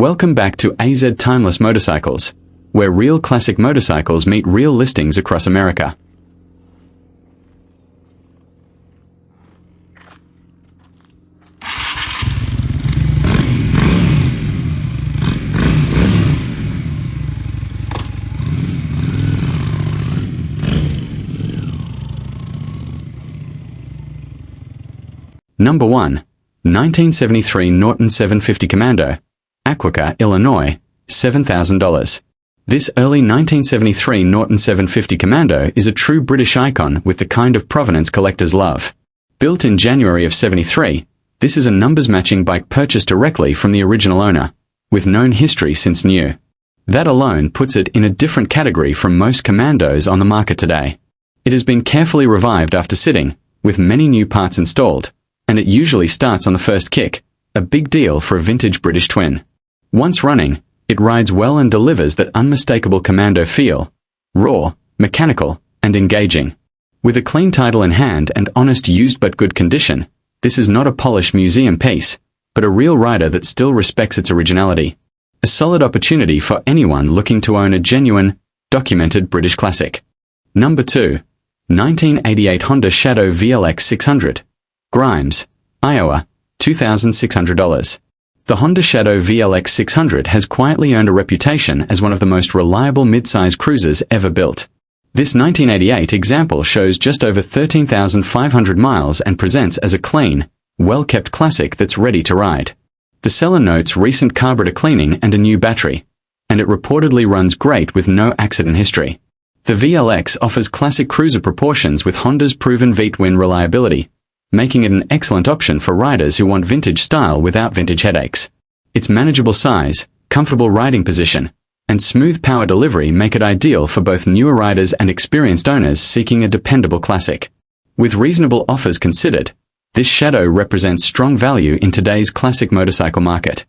Welcome back to AZ Timeless Motorcycles, where real classic motorcycles meet real listings across America. Number 1. 1973 Norton 750 Commando, Aquia, Illinois, $7,000. This early 1973 Norton 750 Commando is a true British icon with the kind of provenance collectors love. Built in January of '73, this is a numbers-matching bike purchased directly from the original owner, with known history since new. That alone puts it in a different category from most Commandos on the market today. It has been carefully revived after sitting, with many new parts installed, and it usually starts on the first kick, a big deal for a vintage British twin. Once running, it rides well and delivers that unmistakable Commando feel, raw, mechanical, and engaging. With a clean title in hand and honest used but good condition, this is not a polished museum piece, but a real rider that still respects its originality. A solid opportunity for anyone looking to own a genuine, documented British classic. Number 2. 1988 Honda Shadow VLX 600. Grimes, Iowa, $2,600. The Honda Shadow VLX 600 has quietly earned a reputation as one of the most reliable mid-size cruisers ever built. This 1988 example shows just over 13,500 miles and presents as a clean, well-kept classic that's ready to ride. The seller notes recent carburetor cleaning and a new battery, and it reportedly runs great with no accident history. The VLX offers classic cruiser proportions with Honda's proven V-twin reliability, making it an excellent option for riders who want vintage style without vintage headaches. Its manageable size, comfortable riding position, and smooth power delivery make it ideal for both newer riders and experienced owners seeking a dependable classic. With reasonable offers considered, this Shadow represents strong value in today's classic motorcycle market.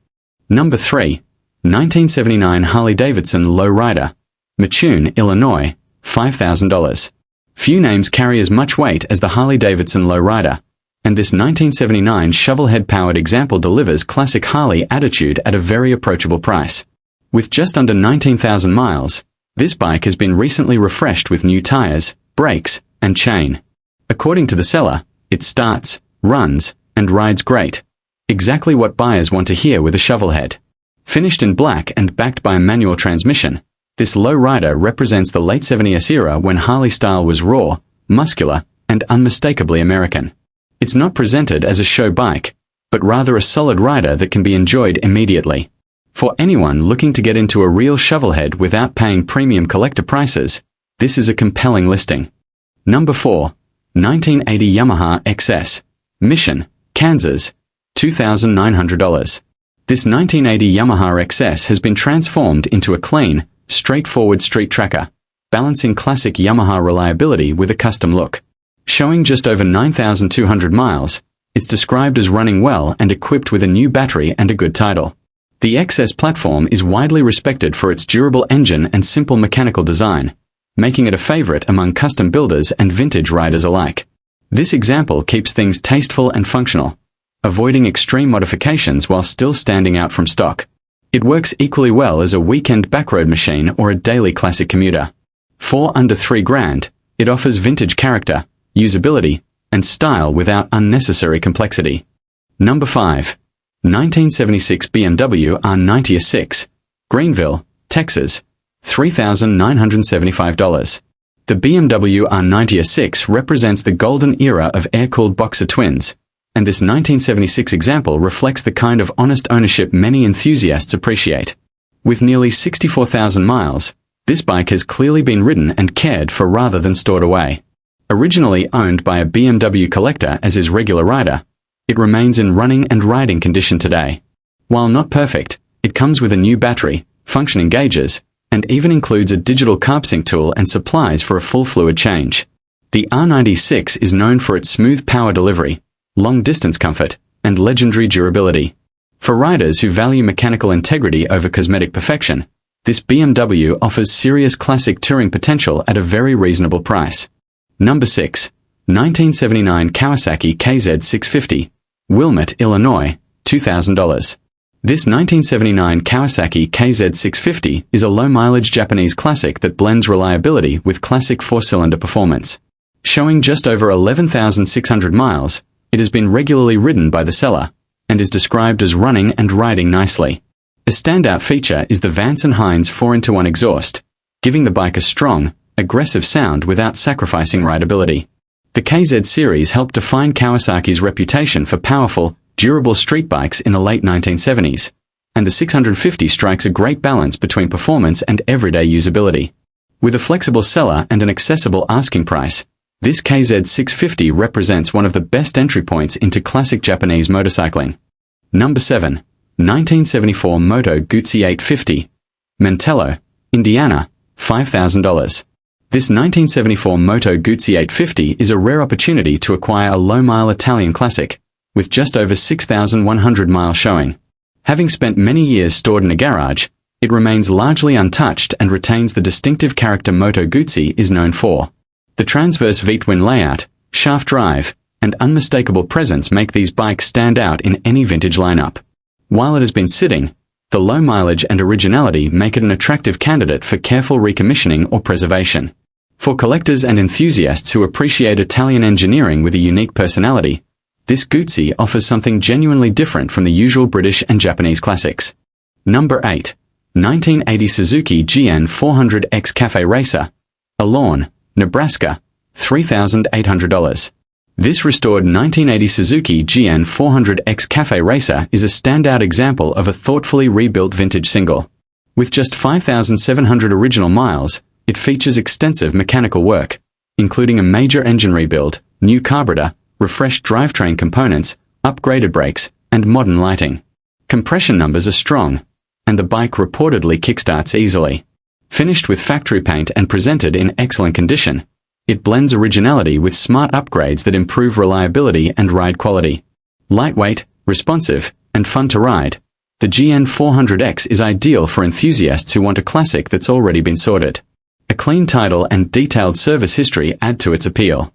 Number 3. 1979 Harley-Davidson Low Rider, Mattoon, Illinois, $5,000. Few names carry as much weight as the Harley-Davidson Low Rider, and this 1979 shovelhead-powered example delivers classic Harley attitude at a very approachable price. With just under 19,000 miles, this bike has been recently refreshed with new tires, brakes, and chain. According to the seller, it starts, runs, and rides great. Exactly what buyers want to hear with a shovelhead. Finished in black and backed by a manual transmission, this Low Rider represents the late 70s era when Harley style was raw, muscular, and unmistakably American. It's not presented as a show bike, but rather a solid rider that can be enjoyed immediately. For anyone looking to get into a real shovelhead without paying premium collector prices, this is a compelling listing. Number 4. 1980 Yamaha XS, Mission, Kansas, $2,900. This 1980 Yamaha XS has been transformed into a clean, straightforward street tracker, balancing classic Yamaha reliability with a custom look. Showing just over 9,200 miles, it's described as running well and equipped with a new battery and a good title. The XS platform is widely respected for its durable engine and simple mechanical design, making it a favorite among custom builders and vintage riders alike. This example keeps things tasteful and functional, avoiding extreme modifications while still standing out from stock. It works equally well as a weekend backroad machine or a daily classic commuter. For under $3,000, it offers vintage character, usability, and style without unnecessary complexity. Number 5. 1976 BMW R90S6, Greenville, Texas, $3,975. The BMW R90S6 represents the golden era of air-cooled boxer twins, and this 1976 example reflects the kind of honest ownership many enthusiasts appreciate. With nearly 64,000 miles, this bike has clearly been ridden and cared for rather than stored away. Originally owned by a BMW collector as his regular rider, it remains in running and riding condition today. While not perfect, it comes with a new battery, functioning gauges, and even includes a digital carb sync tool and supplies for a full fluid change. The R96 is known for its smooth power delivery, long-distance comfort, and legendary durability. For riders who value mechanical integrity over cosmetic perfection, this BMW offers serious classic touring potential at a very reasonable price. Number 6. 1979 Kawasaki KZ650, Wilmette, Illinois, $2,000. This 1979 Kawasaki KZ650 is a low-mileage Japanese classic that blends reliability with classic four-cylinder performance. Showing just over 11,600 miles, it has been regularly ridden by the seller, and is described as running and riding nicely. A standout feature is the Vance & Hines 4x1 exhaust, giving the bike a strong, aggressive sound without sacrificing rideability. The KZ series helped define Kawasaki's reputation for powerful, durable street bikes in the late 1970s, and the 650 strikes a great balance between performance and everyday usability. With a flexible seller and an accessible asking price, this KZ650 represents one of the best entry points into classic Japanese motorcycling. Number 7. 1974 Moto Guzzi 850. Mantello, Indiana, $5,000. This 1974 Moto Guzzi 850 is a rare opportunity to acquire a low-mile Italian classic, with just over 6,100 miles showing. Having spent many years stored in a garage, it remains largely untouched and retains the distinctive character Moto Guzzi is known for. The transverse V-twin layout, shaft drive, and unmistakable presence make these bikes stand out in any vintage lineup. While it has been sitting, the low mileage and originality make it an attractive candidate for careful recommissioning or preservation. For collectors and enthusiasts who appreciate Italian engineering with a unique personality, this Guzzi offers something genuinely different from the usual British and Japanese classics. Number 8. 1980 Suzuki GN 400X Cafe Racer, Alorne, Nebraska, $3,800. This restored 1980 Suzuki GN 400X Cafe Racer is a standout example of a thoughtfully rebuilt vintage single. With just 5,700 original miles, it features extensive mechanical work, including a major engine rebuild, new carburetor, refreshed drivetrain components, upgraded brakes, and modern lighting. Compression numbers are strong, and the bike reportedly kickstarts easily. Finished with factory paint and presented in excellent condition, it blends originality with smart upgrades that improve reliability and ride quality. Lightweight, responsive, and fun to ride, the GN 400X is ideal for enthusiasts who want a classic that's already been sorted. A clean title and detailed service history add to its appeal.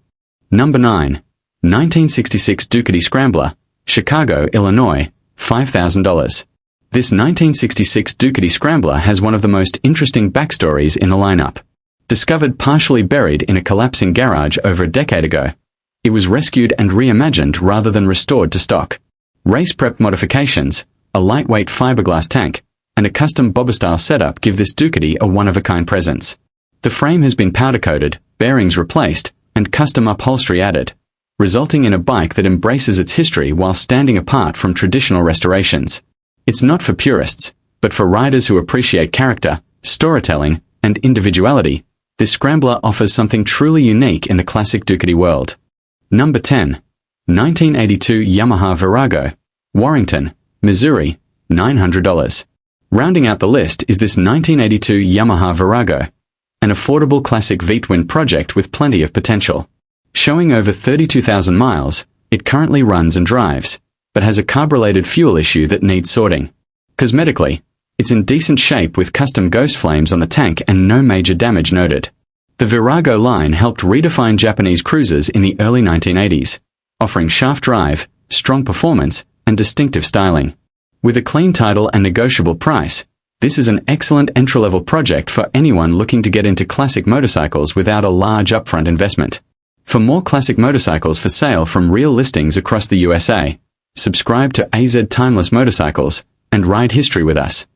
Number 9. 1966 Ducati Scrambler, Chicago, Illinois, $5,000. This 1966 Ducati Scrambler has one of the most interesting backstories in the lineup. Discovered partially buried in a collapsing garage over a decade ago, it was rescued and reimagined rather than restored to stock. Race prep modifications, a lightweight fiberglass tank, and a custom bobber-style setup give this Ducati a one-of-a-kind presence. The frame has been powder-coated, bearings replaced, and custom upholstery added, resulting in a bike that embraces its history while standing apart from traditional restorations. It's not for purists, but for riders who appreciate character, storytelling, and individuality. This Scrambler offers something truly unique in the classic Ducati world. Number 10. 1982 Yamaha Virago, Warrington, Missouri, $900. Rounding out the list is this 1982 Yamaha Virago, an affordable classic V-twin project with plenty of potential. Showing over 32,000 miles, it currently runs and drives, but has a carb-related fuel issue that needs sorting. Cosmetically, it's in decent shape with custom ghost flames on the tank and no major damage noted. The Virago line helped redefine Japanese cruisers in the early 1980s, offering shaft drive, strong performance, and distinctive styling. With a clean title and negotiable price, this is an excellent entry-level project for anyone looking to get into classic motorcycles without a large upfront investment. For more classic motorcycles for sale from real listings across the USA, subscribe to AZ Timeless Motorcycles and ride history with us.